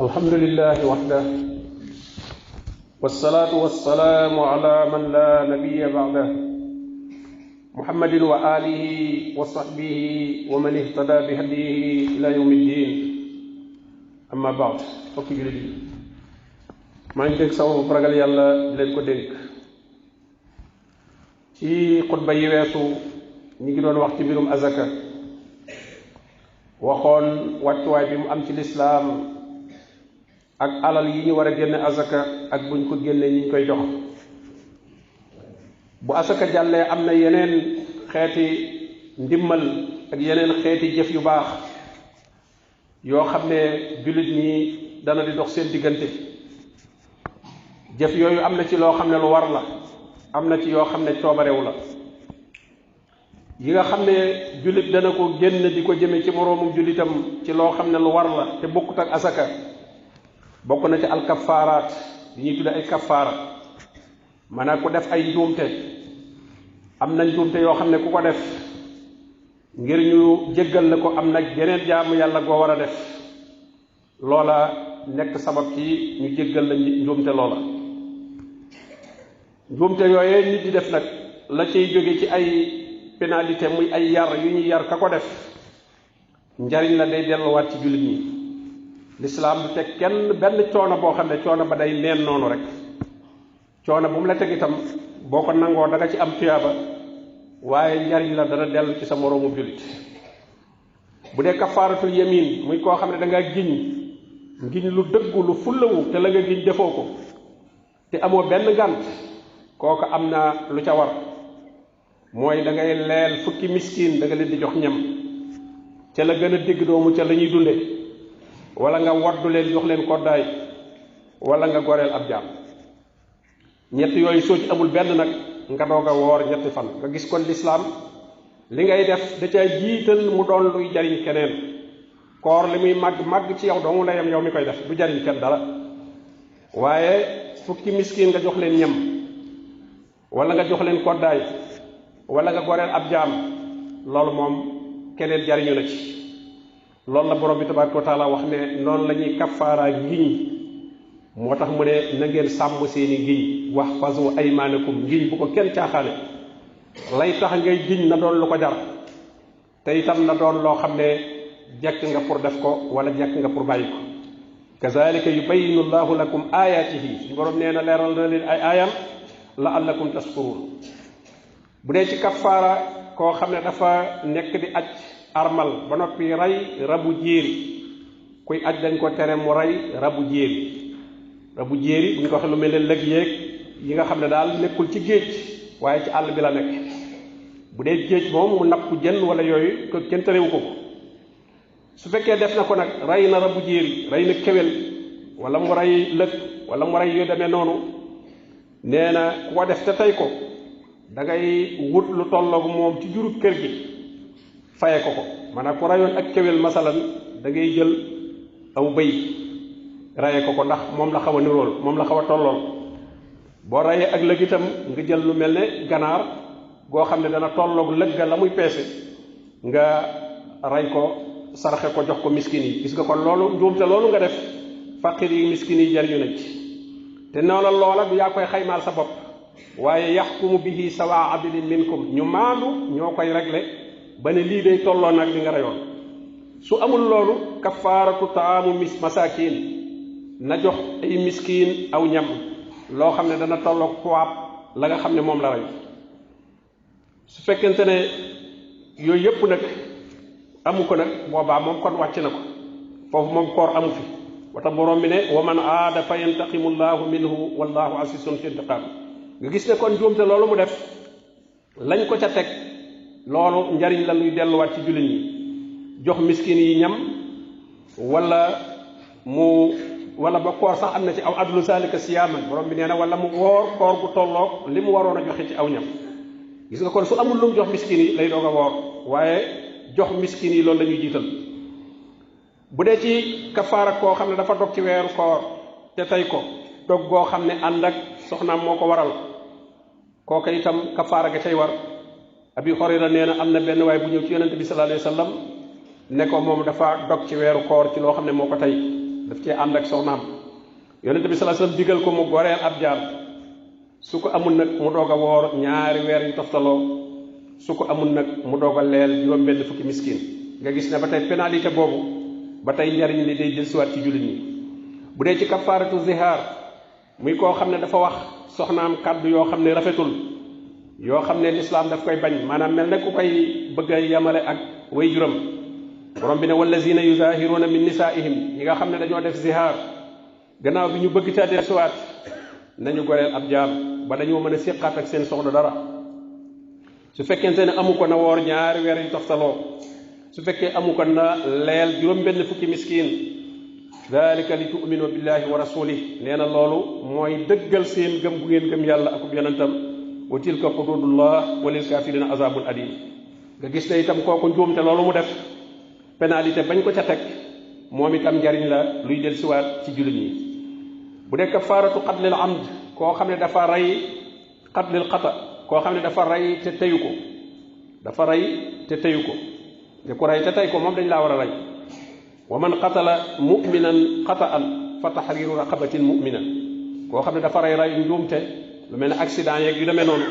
الحمد لله وحده والصلاة والسلام على من لا نبي بعده محمد وآله وصحبه ومن اهتدى بهديه إلى يوم الدين أما بعد فكي جلدي ما نتك سوى برغل يالا دلين كو دينك ci khutba yi wessu ñi ngi doon wax ci birum azaka waxoon wàccuwaay bi mu am ci lislaam ak alal yi ñu war a génne azaka ak buñ ko génne ñi koy jox bu azaka jàllee am na yeneen xeeti ndimmal ak yeneen xeeti jëf yu baax yoo xam ne jullit ñi dana di dox seen diggante jëf yooyu am na ci loo xam ne lu war la am na ci yoo xam ne coobarewu la yi nga xam ne jullit dana ko génn di ko jëme ci moroomum jullitam ci loo xam ne lu war la te bokkut ak asaka bokk na ci alkafaaraat yi ñuy tudde ay kafaara maanaam ku def ay njuumte am na njuumte yoo xam ne ku ko def ngir ñu jéggal la ko am na geneen jaamu yàlla goo war a def loola nekk sabab ci ñu jéggal la njuumte loola njuumte yooyee nit di def nag la cay jóge ci ay pénalité muy ay yar yu ñuy yar ka ko def njariñ la day delluwaat ci jullit ñi lislaam du teg kenn benn coono boo xam ne coono ba day neen noonu rek coono bu mu la teg itam boo ko nangoo da nga ci am tuyaaba waaye njariñ la dana dellu ci sa moroomu jullit bu dee kafaaratul yamin muy koo xam ne da nga giñ ngiñ lu dëggu lu fullawu te la nga giñ defoo ko te amoo benn gànt kooku am na lu ca war mooy da ngay leel fukki miskin da nga leen di jox ñam ca la gën a digg doomu ca la ñuy dunde wala nga waddu leen jox leen koddaay wala nga goreel ab jaam ñett yooyu soo ci amul benn nag nga doog a woor ñetti fan nga gis kon lislaam li ngay def da ca jiital mu doon luy jariñ keneen koor li muy màgg ci yow doomu ndeyam yow mi koy def du jariñ kenn dara waaye fukki miskin nga jox leen ñam wala nga jox leen koddaay wala nga goreel ab jaam loolu moom keneen jariñu na ci loolu la borom bi tabaaraka wa taala wax ne noonu la ñuy kafaara ngiñ moo tax mu ne na ngeen sàmm seeni ngiñ wax fasu aymaanakum ngiñ bu ko kenn caaxaane lay tax ngay giñ na doon lu ko jar te itam na doon loo xam ne jekk nga pour def ko wala jekk nga pour bàyyi ko kazalika yubayyinu llahu lakum ayatihi borom nee na leeral na leen ay aayam la'allakum tashkurun bu dee ci kafaara koo xam ne dafa nekk di aj armal ba noppi rey rabu jéeri kuy aj dañ ko tere mu rey rabu jéeri bu ñu ko waxee lu mel ne lëg yeeg yi nga xam ne daal nekkul ci géej waaye ci àll bi la nekk bu dee géej moom mu napp jën wala yooyu ko kenn terewu ko su fekkee def na ko nag rey na rabu jéeri rey na kéwél wala mu rey lëg wala mu rey yu demee noonu nee na ku ko def te tey ko da ngay wut lu tolloog moom ci jurub kër gi faye ko maanaam ku rayoon ak kéwél masalan da ngay jël aw bëy raye ko ndax moom la xaw a nirool moom la xaw a tollool boo rayee ak lëg itam nga jël lu mel ne ganaar goo xam ne dana tolloog lëg ga la muy peese nga ray ko saraxe ko jox ko miskin yi gis nga kon loolu njuumte loolu nga def faqir yi miskin yi jariñu nañ ci te noonu loola du yaa koy xaymaal sa bopp waaye yaxkumu bihi sawa adlin minkum ñu maandu ñoo koy réglé ba ne lii day tolloo nag li nga rayoon su amul loolu kafaaratu taamu masakin na jox ay miskin aw ñam loo xam ne dana tolloog poids la nga xam ne moom la rey su fekkente ne yooyu yépp nag amu ko nag boobaa moom kon wàcc na ko foofu moom koor amu fi wata borom bi ne wa man aada fa yantaqimu llahu minhu wallahu asisun fi intiqam nga gis ne kon njuumte loolu mu def lañ ko ca teg loolu njariñ la luy delluwaat ci jullit ñi jox miskin yi ñam wala ba koor sax am na ci aw adlu zalika siyaaman borom bi nee na wala mu woor koor gu tolloog li mu waroon a joxe ci aw ñam gis nga kon su amul lu mu jox miskin yi lay doog a woor waaye jox miskin yi loolu la ñuy jiital bu dee ci kafaara koo xam ne dafa dog ci weeru koor te tey ko dog goo xam ne ànd ak soxnaam moo ko waral kooka itam kafaara ga cay war abi Hurayra nee na am na benn waay bu ñëw ci yonente bi sallallahu alayhi wasallam ne ko moom dafa dog ci weeru koor ci loo xam ne moo ko tey daf cee ànd ak soxnaam yonente bi sallallahu alayhi wasallam digal ko mu goreel ab jaam su ko amul nag mu doog a woor ñaari weer yu toftaloo su ko amul nag mu doog a leel juróom benn fukki miskin nga gis ne ba tey pénalité boobu ba tey njariñ li day dellusiwaat ci jullit ñi bu dee ci kafaaratu zihaar muy koo xam ne dafa wax soxnaam kàddu yoo xam ne rafetul yoo xam ne lislaam daf koy bañ maanaam mel ne ku koy bëgg a yemale ak way juram borom bi ne wallazina yuzahiruuna min nisaihim ñi nga xam ne dañoo def zihaar gannaaw bi ñu bëgg ca dellusiwaat nañu goreel ab jaam ba dañoo mën a séqaat ak seen soxna dara su fekkente ne amu ko na woor ñaari weer yu toftaloo su fekkee amu ko na leel juróom benn fukki miskin dalika li tu'minu billahi wa rasulih nee na loolu mooy dëggal seen gëm bu ngeen gëm yàlla akub yonentam wa tilka hududullah wa lil kafirina azabun alim nga gis ne itam kooku njuumte loolu mu def pénalité bañ ko ca teg moom itam njariñ la luy del siwaat ci jullit ñi bu dee kafaaratu qatlil amd koo xam ne dafa rey qatlil xata koo xam ne dafa rey te teyu ko dafa rey te teyu ko te ku rey te tey ko moom dañ laa war a rey wa man qatala muminan qataan fa tahriru raqabatin mumina koo xam ne dafa rey njuumte lu mel ne accident yeeg yu demee noonu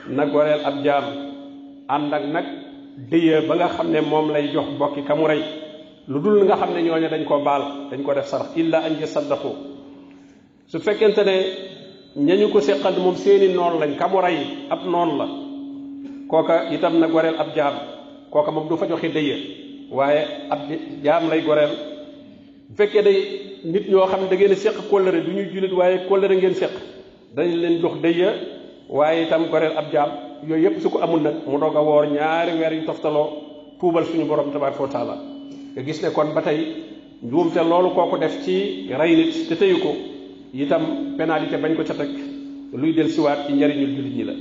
na goreel ab jaam ànd ak nag dëye ba nga xam ne moom lay jox bokki ka mu rey lu dul nga xam ne ñooñu dañ koo baal dañ ko def sarax illa an yasaddaqu su fekkente ne ñañu ko seqal moom seeni noonu lañ ka mu rey ab noonu la kooka itam na goreel ab jaam kooka moom du fa joxe dëye waaye ab jaam lay goreel bu fekkee day nit ñoo xam ne da ngeen a seq kóllëre du ñuy jullit waaye kóllëre ngeen seq dañ leen jox dëye waaye itam goreel ab jaam yooyu yëpp su ko amul nag mu doog a woor ñaari weer yu toftaloo tuubal suñu borom tabaraka wa taala nga gis ne kon ba tey njuumte loolu kooku def ci rey nit te teyu ko itam pénalité bañ ko ca teg luy del siwaat ci njariñul jullit ñi la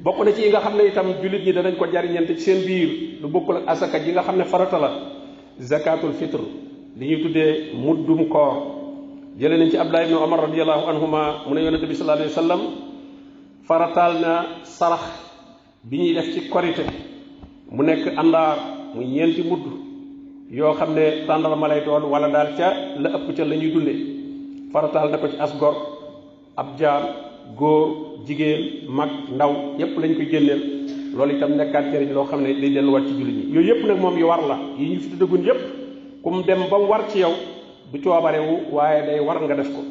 bokk na ci yi nga xam ne itam jullit ñi danañ ko jariñante ci seen biir lu bokkul ak asaka ji nga xam ne farata la zakatul fitre li ñuy tuddee muddum koor jële nañ ci Abdullah ibn Umar radiyallahu anhuma mu ne yonente bi sallallahu alayhi wa sallam farataal na sarax bi ñuy def ci korite mu nekk àndaar muy ñeenti mudd yoo xam ne tàndarma lay doon wala daal ca la ëpp ca la ñuy dunde farataal na ko ci as gor ab jaam góor jigéen mag ndaw yépp lañ koy génneel loolu itam nekkaat jëriñ loo xam ne day delluwaat ci jullit ñi yooyu yépp nag moom yu war la yi ñu fi tuddagun yépp ku mu dem ba mu war ci yow du coobarewu waaye day war nga def ko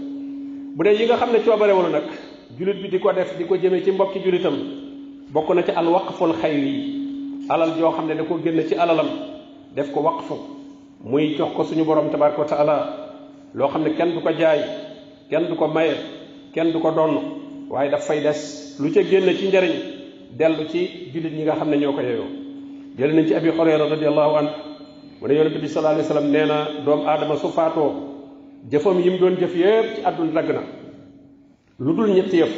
bu dee yi nga xam ne coobarewul nag jullit bi di ko def di ko jëmee ci mbokki jullitam bokk na ci al waqful xayri yi alal joo xam ne da ko génn ci alalam def ko waqfu muy jox ko suñu borom tabaraka wa taala loo xam ne kenn du ko jaay kenn du ko maye kenn du ko donn waaye daf fay des lu ca génn ci njariñ dellu ci jullit ñi nga xam ne ñoo ko yeyoo jël nañ ci abi Hurayra radiyallahu anhu mu ne yonente bi sallallahu alayhi wa sallam nee na doomu aadama su faatoo jëfam yi mu doon jëf yépp ci àdduna dagg na lu dul ñetti yëf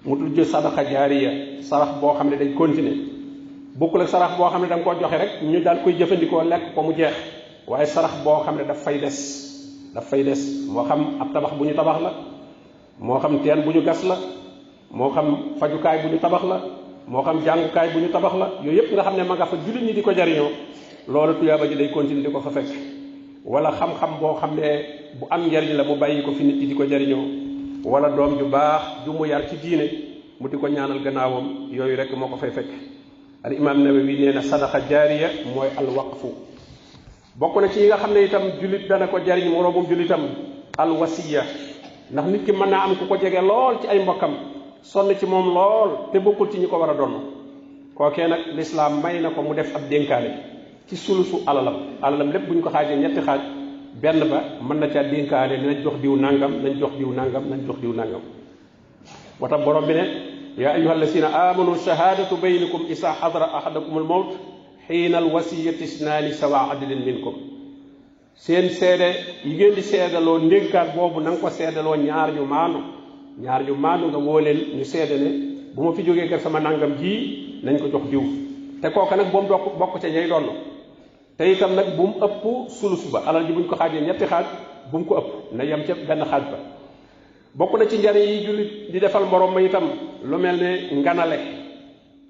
mu dul jël sadaqa jaariya sarax boo xam ne day continuer bokkul ak sarax boo xam ne da nga koo joxe rek ñu daal koy jëfandikoo lekk ko mu jeex waaye sarax boo xam ne daf fay des moo xam ab tabax bu ñu tabax la moo xam teen bu ñu gas la moo xam fajukaay bu ñu tabax la moo xam jàngukaay bu ñu tabax la yooyu yëpp nga xam ne ma nga fa jullit ñi di ko jariñoo loolu tuyaaba ji day continuer di ko fa fekk wala xam-xam boo xam ne bu am njariñ la mu bàyyi ko fi nit ñi di ko jariñoo wala doom ju baax ju mu yar ci diine mu di ko ñaanal gannaawam yooyu rek moo ko fay fekk al imam Nawawi nee na sadaqa jaariya mooy al waqfu bokk na ci yi nga xam ne itam jullit dana ko jariñ moroomum jullitam al wasiya ndax nit ki mën naa am ku ko jege lool ci ay mbokkam sonn ci moom lool te bokkul ci ñi ko war a donn kookee nag lislaam may na ko mu def ab dénkaane ci sulusu alalam lépp bu ñu ko xaajee ñetti xaaj benn ba mën na caa dénkaane nañ jox diw nangam nañ jox diw nangam nañ jox diw nangam moo tax borom bi ne yaa ayyuha alladina amanu shahadatu baynikum isa xadara ahadakum al mawt xiina al wasiyati isnaani sawa adlin minkum seen seede yi ngeen di seedaloo ndénkaat boobu na nga ko seedaloo ñaar ñu maanu nga woo leen ñu seede ne bu ma fi jógee kër sama nangam ji nañ ko jox diw te kooka nag bu mu bokk ca ñay doon te itam nag bu mu ëpp sulus ba alal ji buñ ko xaajee ñetti xaaj bu mu ko ëpp na yem ca benn xaaj ba bokk na ci njariñ yi jullit di defal morom ma itam lu mel ne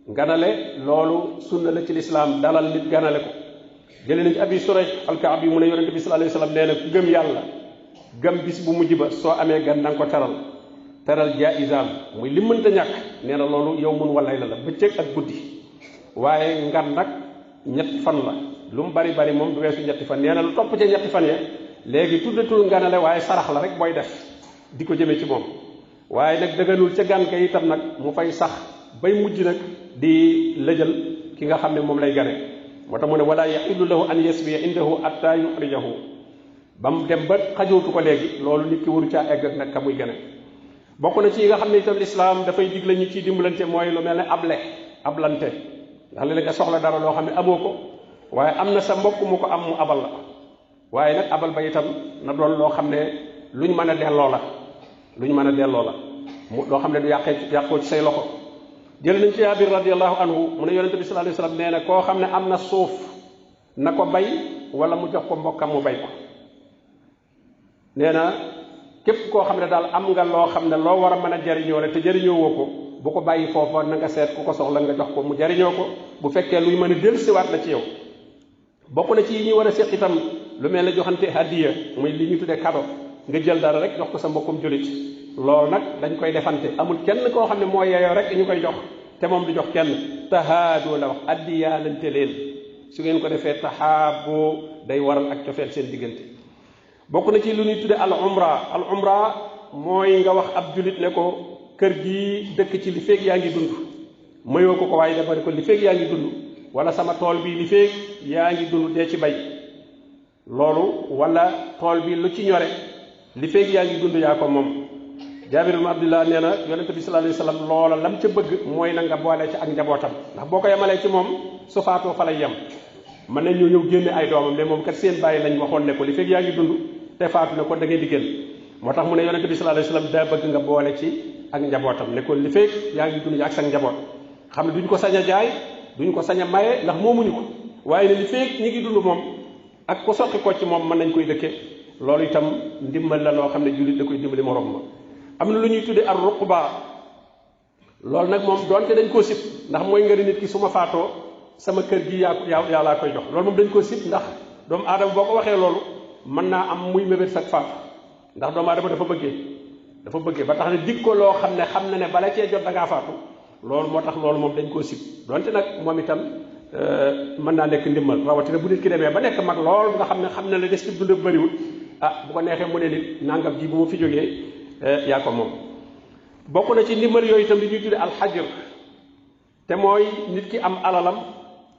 nganale loolu sunna la ci lislaam dalal nit ganale ko jëlee nañ ci abi Surayh al-Ka'bi mu ne yonente bi sallallahu alayhi wasallam nee na ku gëm yàlla gëm bis bu mujj ba soo amee gan nanga ko teral jaaisaam muy li mënta ñàkk nee na loolu yow mun walay la bëccëg ak guddi waaye ngan nag ñetti fan la lu mu bari bari moom du weesu ñetti fan nee na lu topp ca ñetti fan ya léegi tuddatul nganale waaye sarax la rek booy def di ko jëmee ci moom waaye nag dëgganul ca gan ka itam nag mu fay sax bay mujj nag di lëjal ki nga xam ne moom lay gane moo tax mu ne wala yaxillu lahu an yasbiya indahu atta yuxrijahu ba mu dem ba xajootu ko léegi loolu nit ki waru caa egg ak nag ka muy gane bokk na ci yi nga xam ne itam lislaam dafay digle ñu ciy dimbalante mooy lu mel ne ablante ndax léeg-léeg nga soxla dara loo xam ne amoo ko waaye am na sa mbokk mu ko am mu abal la waaye nag abal ba itam na doon loo xam ne luñ mën a delloo la loo xam ne du yàqoo ci say loxo jël nañ ci Jaabir radiyallahu anhu mu ne yonente bi sallallahu alayhi wasallam nee na koo xam ne am na suuf na ko bay wala mu jox ko mbokkam mu bay ko nee na képp koo xam ne daal am nga loo xam ne loo war a mën a jariñoo la te jariñoo woo ko bu ko bàyyi foofa na nga seet ku ko soxla nga jox ko mu jariñoo ko bu fekkee luy mën a dellusiwaat la ci yow bokk na ci yi ñuy war a seq itam lu mel ne joxante hadiya muy li ñu tuddee cadeau nga jël dara rek jox ko sa mbokkum jullit loolu nag dañ koy defante amul kenn koo xam ne moo yeyoo rek ñu koy jox te moom du jox kenn tahaadoo la wax addiyaalante leen su ngeen ko defee tahaaboo day waral ak cofeel seen diggante bokk na ci lu ñuy tudde al umra mooy nga wax ab jullit ne ko kër gi dëkk ci li feeg yaa ngi dund mayoo ko waaye dafa ne ko li feeg yaa ngi dund wala sama tool bi li feeg yaa ngi dund dee ci bay loolu wala tool bi lu ci ñore li feeg yaa ngi dund yaa ko moom Jaabir ibn Abdullah nee na yonente bi sallallahu alayhi wasallam loola lam ca bëgg mooy na nga boole ci ak njabootam ndax boo ko yemalee ci moom su faatoo fa lay yem mën nañ ñëw génne ay doomam ne moom kat seen bàyyi lañ waxoon ne ko li feeg yaa ngi dund te faatu ne ko da ngay di génn moo tax mu ne yonente bi sallallahu alayhi wasallam daa bëgg nga boole ci ak njabootam ne ko li feeg yaa ngi dund ak sa njaboot xam ne duñ ko sañ a jaay duñ ko sañ a maye ndax moomuñu ko waaye ne li feeg ñi ngi dund moom ak ku soqi ko ci moom mën nañ koy dëkke loolu itam ndimbal la loo xam ne jullit da koy dimbali morom ma am na lu ñuy tudde ar ruqba loolu nag moom doonte dañ koo sib ndax mooy nga nit ki su ma faatoo sama kër gi yaa laa koy jox loolu moom dañ koo sib ndax doomu aadama boo ko waxee loolu mën naa am muy mébét sag faatu ndax doomu aadama dafa bëggee ba tax ne dig ko loo xam na ne bala cee jot da ngaa faatu loolu moo tax loolu moom dañ koo sib donte nag moom itam mën naa nekk ndimbal rawatina bu nit ki demee ba nekk mag lool nga xam ne la des ci dund bëriwul bu ko neexee mu ne nit nangam ji bu ma fi jógee yaa ko moom bokk na ci ndimbal yooyu itam li ñuy tudde alxajr te mooy nit ki am alalam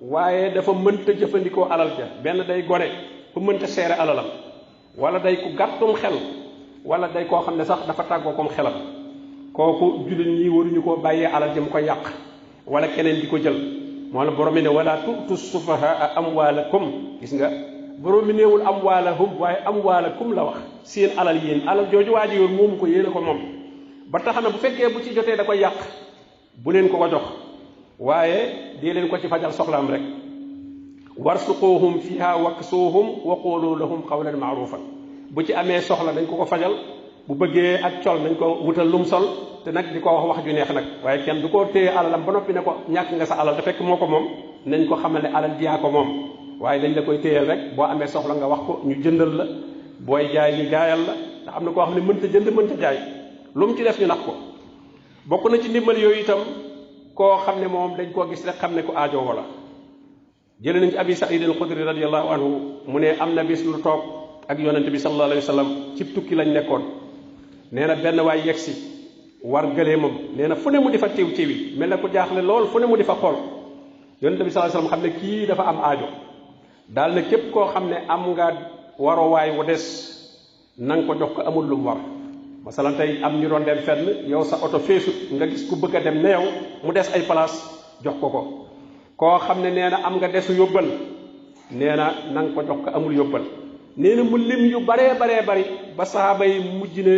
waaye dafa mënta jëfandikoo alal ja benn day gone ku mënta seere alalam wala day ku gàttum xel wala day koo xam ne sax dafa tàggoo kom xelam kooku jullit ñi waruñu koo bàyyee alal ja mu ko yàq wala keneen di ko jël moo la borom mi ne wala tu'tu sufahaa amwaalakum gis nga borom mi neewul amwaalahum waaye amwaalakum la wax seen alal yéen alal jooju waa ji yoon moomu ko yéen a ko moom ba tax na bu fekkee bu ci jotee da koy yàq bu leen ko jox waaye dee leen ko ci fajal soxlaam rek warsuquhum fiha waksuhum wa qulu lahum qawlan ma'rufan bu ci amee soxla dañ ko fajal bu bëggee ak col nañ ko wutal lum sol te nag di ko wax ju neex nag waaye kenn du ko téye alalam ba noppi ne ko ñàkk nga sa alal te fekk moo ko moom nañ ko xamal ne alal jiyaa ko moom waaye dañ la koy téyeel rek boo amee soxla nga wax ko ñu jëndal la booy jaay ñu jaayal la ndax am na koo xam ne mënta jënd mënta jaay lu mu ci def ñu nax ko bokk na ci ndimbal yooyu itam koo xam ne moom dañ koo gis rek xam ne ko aajo wala jëlee nañ ci abi Saïd al-Xudri radiyallahu anhu mu ne am na bis lu toog ak yonente bi sallallahu alayhi wa sallam ci tukki lañ nekkoon nee na benn waay yegsi war gëleemam nee na fu ne mu di fa tiwi mel na ko jaaxle lool fu ne mu di fa xool yonente bi sallallahu alayhi wa sallam xam ne kii dafa am aajo daal ne képp koo xam ne am nga waruwaay wu des na nga ko jox ko amul lu mu war masalan tey am ñu doon dem fenn yow sa oto feesut nga gis ku bëgg a dem ne yow mu des ay place jox ko koo xam ne nee na am nga desu yóbbal nee na nga ko jox ko amul yóbbal nee na mu lim yu baree bari ba sahaaba yi mujj ne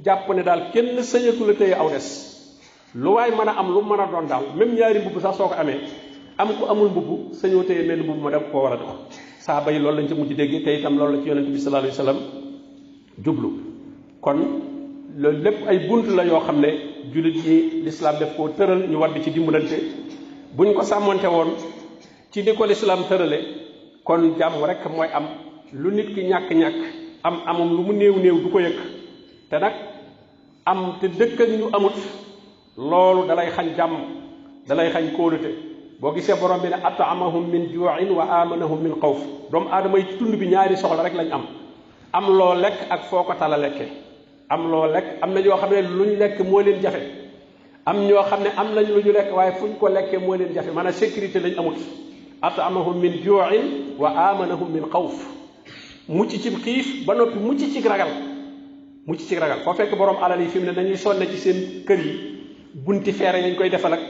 jàpp ne daal kenn sëñatu la téye aw des lu waay mën a am lu mën a doon daal même ñaari mbubb sax soo ko amee am ko amul mbubb sañoo téye mel mbubb ma def koo war a dox sahaaba yi loolu lañ ci mujj dégg te itam loolu la ci yonente bi sallallahu alayhi wasallam jublu kon loolu lépp ay bunt la yoo xam ne jullit ñi lislaam def koo tëral ñu war di ci dimbalante buñ ko sàmmante woon ci ni ko lislaam tërale kon jàmm rek mooy am. lu nit ki ñàkk-ñàkk amum lu mu néew néew du ko yëg te nag am te dëkk ak ñu amut loolu dalay xañ jàmm dalay xañ kóolute boo gisee borom bi ne at'amahum min ju'in wa amanahum min xawf doomu aadama yi ci tund bi ñaari soxla rek lañ am loo lekk ak foo ko tala lekke am loo lekk am na ñoo xam ne luñ lekk moo leen jafe am ñoo xam ne am nañ lu ñu lekk waaye fuñ ko lekkee moo leen jafe maanaam sécurité lañ amut at'amahum min ju'in wa amanahum min xawf mucc ci xiif ba noppi mucc ci ragal foo fekk borom alal yi fi mu ne dañuy sonne ci seen kër yi bunti feere yañ koy defal ak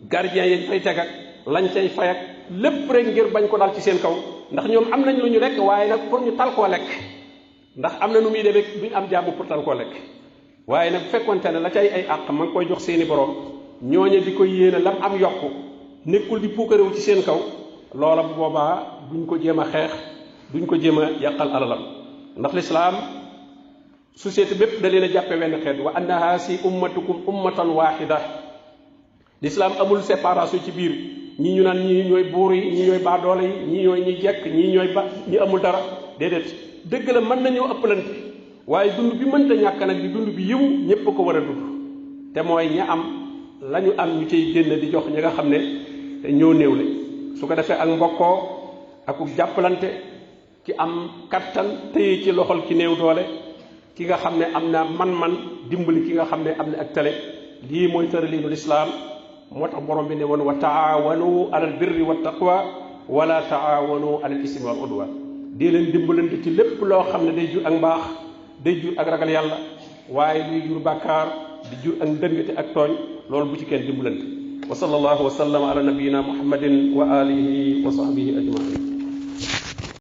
gardien yañ fay teg ak lañ cay fay ak lépp rek ngir bañ ko dal ci seen kaw ndax ñoom am nañ lu ñu lekk waaye nag pour ñu tal koo lekk ndax am na nu muy demee duñ am jàmm pour tal koo lekk waaye nag bu fekkonte ne la cay ay àq ma ngi koy jox seeni borom ñooñe di ko yéene lam am yokku nekkul di puukarewu ci seen kaw loola bu boobaa duñ ko jéem a xeex duñ ko jéem a yàqal alalam ndax lislaam société bépp da leen a jàppe wenn xeet wa anna haasi ummatukum ummatan waahida lislaam amul séparation ci biir ñii ñu naan ñii ñooy buur yi ñii ñooy baadoole yi ñii ñooy ñi jekk ñii ñooy ñi amul dara déedéet dëgg la mën nañoo ëppalante waaye dund bi mënta ñàkk nag di dund bi yiw ñépp ko war a dund te mooy ña am la ñu am ñu ciy génn di jox ñi nga xam ne ñoo néew le su ko defee ak mbokkoo ak jàppalante ki am kattan téye ci loxol ki néew doole ki nga xam ne am na man-man dimbali ki nga xam ne am na ak tale lii mooy tëraliinu lislaam moo tax borom bi ne woon wa taawanu alal birri wa taqwa wala taawanu alal ismi wal udwan dee leen dimbalante ci lépp loo xam ne day jur ak mbaax day jur ak ragal yàlla waaye luy jur bàkkaar di jur ak ndëngate ak tooñ loolu bu ci kenn dimbalante wa sallallahu wa sallam ala nabiyina muhammadin wa alihi wa sahbihi ajmain